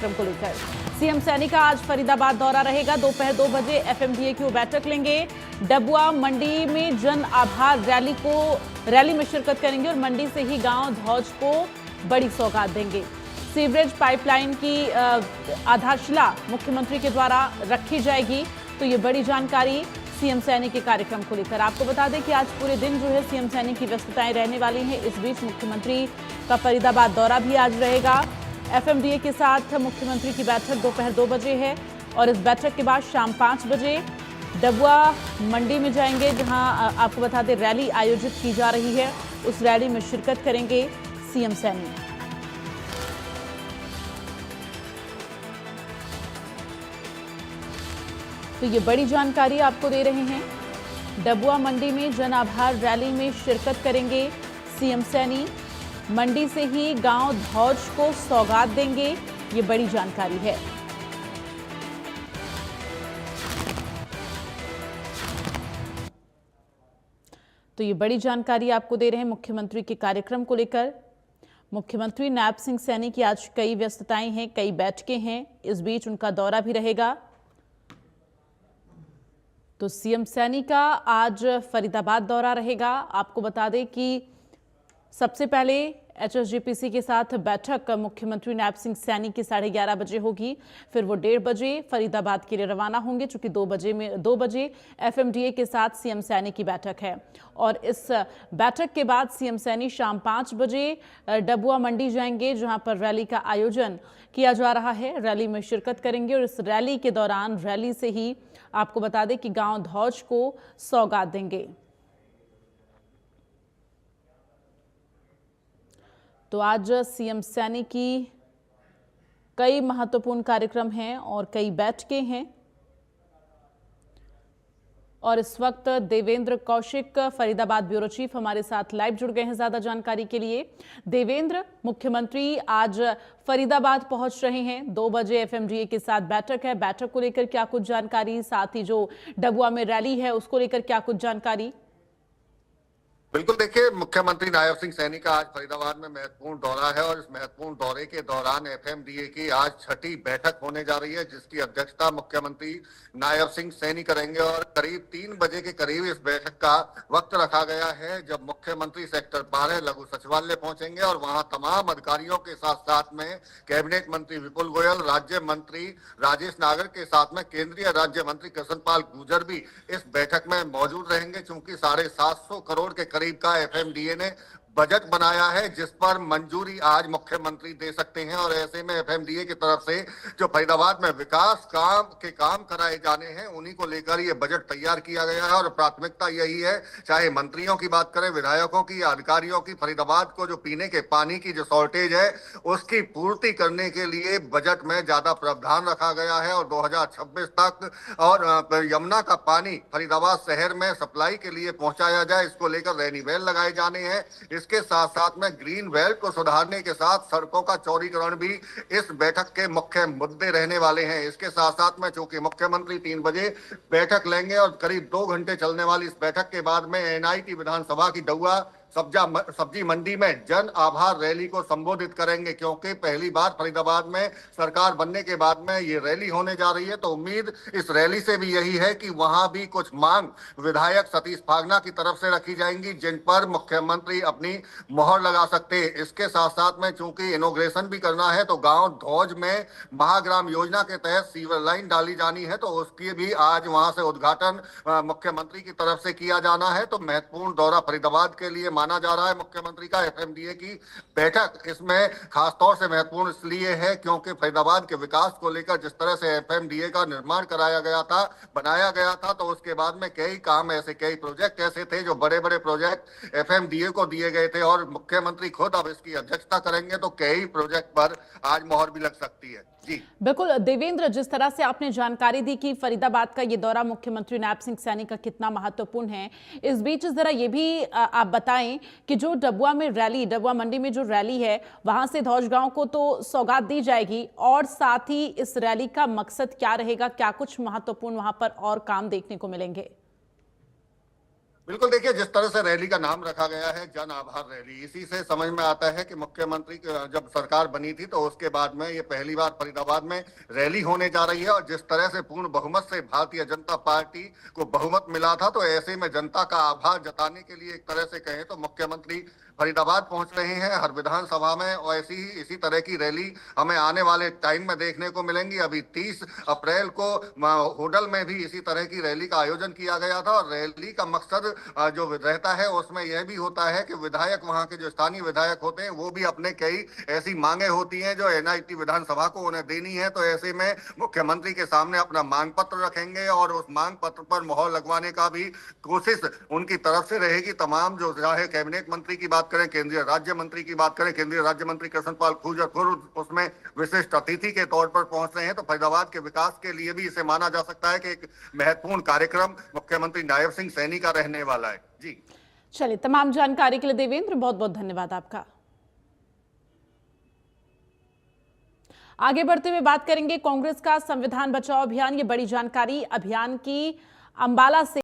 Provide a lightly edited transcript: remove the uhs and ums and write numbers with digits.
कार्यक्रम को लेकर सीएम सैनी का आज फरीदाबाद दौरा रहेगा। दोपहर 2 बजे एफएमडीए की वो बैठक लेंगे। डबुआ मंडी में जन आभार रैली में शिरकत करेंगे और मंडी से ही गांव धौज को बड़ी सौगात देंगे। सीवरेज पाइपलाइन की आधारशिला मुख्यमंत्री के द्वारा रखी जाएगी। तो ये बड़ी जानकारी सीएम सैनी के कार्यक्रम को लेकर। आपको बता दें कि आज पूरे दिन जो है सीएम सैनी की व्यस्तताएं रहने वाली हैं। इस बीच मुख्यमंत्री का फरीदाबाद दौरा भी आज रहेगा। एफएमडीए के साथ मुख्यमंत्री की बैठक दोपहर 2 बजे है और इस बैठक के बाद शाम 5 बजे डबुआ मंडी में जाएंगे, जहां आपको बता दें रैली आयोजित की जा रही है। उस रैली में शिरकत करेंगे सीएम सैनी। तो ये बड़ी जानकारी आपको दे रहे हैं। डबुआ मंडी में जन आभार रैली में शिरकत करेंगे सीएम सैनी। मंडी से ही गांव धौज को सौगात देंगे। ये बड़ी जानकारी है। तो ये बड़ी जानकारी आपको दे रहे हैं मुख्यमंत्री के कार्यक्रम को लेकर। मुख्यमंत्री नायब सिंह सैनी की आज कई व्यस्तताएं हैं, कई बैठकें हैं। इस बीच उनका दौरा भी रहेगा। तो सीएम सैनी का आज फरीदाबाद दौरा रहेगा। आपको बता दें कि सबसे पहले एचएसजीपीसी के साथ बैठक मुख्यमंत्री नायब सिंह सैनी की 11:30 बजे होगी। फिर वो 1:30 बजे फरीदाबाद के लिए रवाना होंगे, चूंकि 2 बजे एफएमडीए के साथ सीएम सैनी की बैठक है। और इस बैठक के बाद सीएम सैनी शाम 5 बजे डबुआ मंडी जाएंगे, जहां पर रैली का आयोजन किया जा रहा है। रैली में शिरकत करेंगे और इस रैली के दौरान रैली से ही आपको बता दें कि गांव धौज को सौगात देंगे। तो आज सीएम सैनी की कई महत्वपूर्ण कार्यक्रम हैं और कई बैठकें हैं। और इस वक्त देवेंद्र कौशिक फरीदाबाद ब्यूरो चीफ हमारे साथ लाइव जुड़ गए हैं ज्यादा जानकारी के लिए। देवेंद्र, मुख्यमंत्री आज फरीदाबाद पहुंच रहे हैं। 2 बजे एफएमडीए के साथ बैठक है। बैठक को लेकर क्या कुछ जानकारी, साथ ही जो डबुआ में रैली है उसको लेकर क्या कुछ जानकारी? बिल्कुल, देखिए, मुख्यमंत्री नायब सिंह सैनी का आज फरीदाबाद में महत्वपूर्ण दौरा है और इस महत्वपूर्ण दौरे के दौरान एफएमडीए की आज 6ठी बैठक होने जा रही है, जिसकी अध्यक्षता मुख्यमंत्री नायब सिंह सैनी करेंगे। और करीब 3 बजे के करीब इस बैठक का वक्त रखा गया है, जब मुख्यमंत्री सेक्टर 12 लघु सचिवालय पहुंचेंगे और वहां तमाम अधिकारियों के साथ साथ में कैबिनेट मंत्री विपुल गोयल, राज्य मंत्री राजेश नागर के साथ में केंद्रीय राज्य मंत्री कृष्णपाल गुर्जर भी इस बैठक में मौजूद रहेंगे। चूंकि 750 करोड़ के करीब का एफएमडीए ने बजट बनाया है, जिस पर मंजूरी आज मुख्यमंत्री दे सकते हैं। और ऐसे में एफएमडीए की तरफ से जो फरीदाबाद में विकास काम कराए जाने हैं, उन्हीं को लेकर ये बजट तैयार किया गया है। और प्राथमिकता यही है, चाहे मंत्रियों की बात करें, विधायकों की, अधिकारियों की, फरीदाबाद को जो पीने के पानी की जो शॉर्टेज है उसकी पूर्ति करने के लिए बजट में ज्यादा प्रावधान रखा गया है। और 2026 तक और यमुना का पानी फरीदाबाद शहर में सप्लाई के लिए पहुंचाया जाए, इसको लेकर रेनीवेल लगाए जाने हैं। इसके साथ साथ में ग्रीन बेल्ट को सुधारने के साथ सड़कों का चौड़ीकरण भी इस बैठक के मुख्य मुद्दे रहने वाले हैं। इसके साथ साथ में चूंकि मुख्यमंत्री 3 बजे बैठक लेंगे और करीब 2 घंटे चलने वाली इस बैठक के बाद में एनआईटी विधानसभा की डबुआ सब्जी मंडी में जन आभार रैली को संबोधित करेंगे, क्योंकि पहली बार फरीदाबाद में सरकार बनने के बाद में ये रैली होने जा रही है। तो उम्मीद इस रैली से भी यही है कि वहां भी कुछ मांग विधायक सतीश फागना की तरफ से रखी जाएंगी, जिन पर मुख्यमंत्री अपनी मोहर लगा सकते हैं। इसके साथ साथ में चूंकि इनोग्रेशन भी करना है, तो गांव धौज में महाग्राम योजना के तहत सीवर लाइन डाली जानी है, तो उसकी भी आज वहां से उद्घाटन मुख्यमंत्री की तरफ से किया जाना है। तो महत्वपूर्ण दौरा फरीदाबाद के लिए माना जा रहा है मुख्यमंत्री का। एफएमडीए की बैठक इसमें खासतौर से महत्वपूर्ण इसलिए है क्योंकि फरीदाबाद के विकास को लेकर जिस तरह से एफएमडीए का निर्माण कराया गया था, बनाया गया था, तो उसके बाद में कई प्रोजेक्ट ऐसे थे जो बड़े बड़े प्रोजेक्ट एफएमडीए को दिए गए थे। और मुख्यमंत्री खुद अब इसकी अध्यक्षता करेंगे, तो कई प्रोजेक्ट पर आज मोहर भी लग सकती है। जी बिल्कुल देवेंद्र, जिस तरह से आपने जानकारी दी कि फरीदाबाद का ये दौरा मुख्यमंत्री नायब सिंह सैनी का कितना महत्वपूर्ण है, इस बीच जरा ये भी आप बताएं कि जो डबुआ मंडी में जो रैली है, वहां से धौज गांव को तो सौगात दी जाएगी, और साथ ही इस रैली का मकसद क्या रहेगा, क्या कुछ महत्वपूर्ण वहां पर और काम देखने को मिलेंगे? बिल्कुल देखिए, जिस तरह से रैली का नाम रखा गया है जन आभार रैली, इसी से समझ में आता है कि मुख्यमंत्री जब सरकार बनी थी तो उसके बाद में ये पहली बार फरीदाबाद में रैली होने जा रही है। और जिस तरह से पूर्ण बहुमत से भारतीय जनता पार्टी को बहुमत मिला था, तो ऐसे में जनता का आभार जताने के लिए एक तरह से कहें तो मुख्यमंत्री फरीदाबाद पहुंच रहे हैं हर विधानसभा में। और ऐसी ही इसी तरह की रैली हमें आने वाले टाइम में देखने को मिलेंगी। अभी 30 अप्रैल को होडल में भी इसी तरह की रैली का आयोजन किया गया था। और रैली का मकसद जो रहता है उसमें यह भी होता है कि विधायक, वहां के जो स्थानीय विधायक होते हैं, वो भी अपने कई ऐसी मांगे होती हैं जो एनआईटी विधानसभा को उन्हें देनी है। तो ऐसे में मुख्यमंत्री के सामने अपना मांग पत्र रखेंगे और उस मांग पत्र पर मोहर लगवाने का भी कोशिश उनकी तरफ से रहेगी। तमाम जो चाहे कैबिनेट मंत्री की बात करें, केंद्रीय राज्य मंत्री की बात करें, केंद्रीय राज्य मंत्री कृष्णपाल खुर्द उसमें विशिष्ट अतिथि के तौर पर पहुंच रहे हैं। तो फरीदाबाद के विकास के लिए भी इसे माना जा सकता है कि एक महत्वपूर्ण कार्यक्रम मुख्यमंत्री नायब सिंह सैनी का रहने वाला है। जी चलिए, तमाम जानकारी के लिए देवेंद्र बहुत बहुत धन्यवाद आपका। आगे बढ़ते हुए बात करेंगे कांग्रेस का संविधान बचाओ अभियान। ये बड़ी जानकारी अभियान की अंबाला से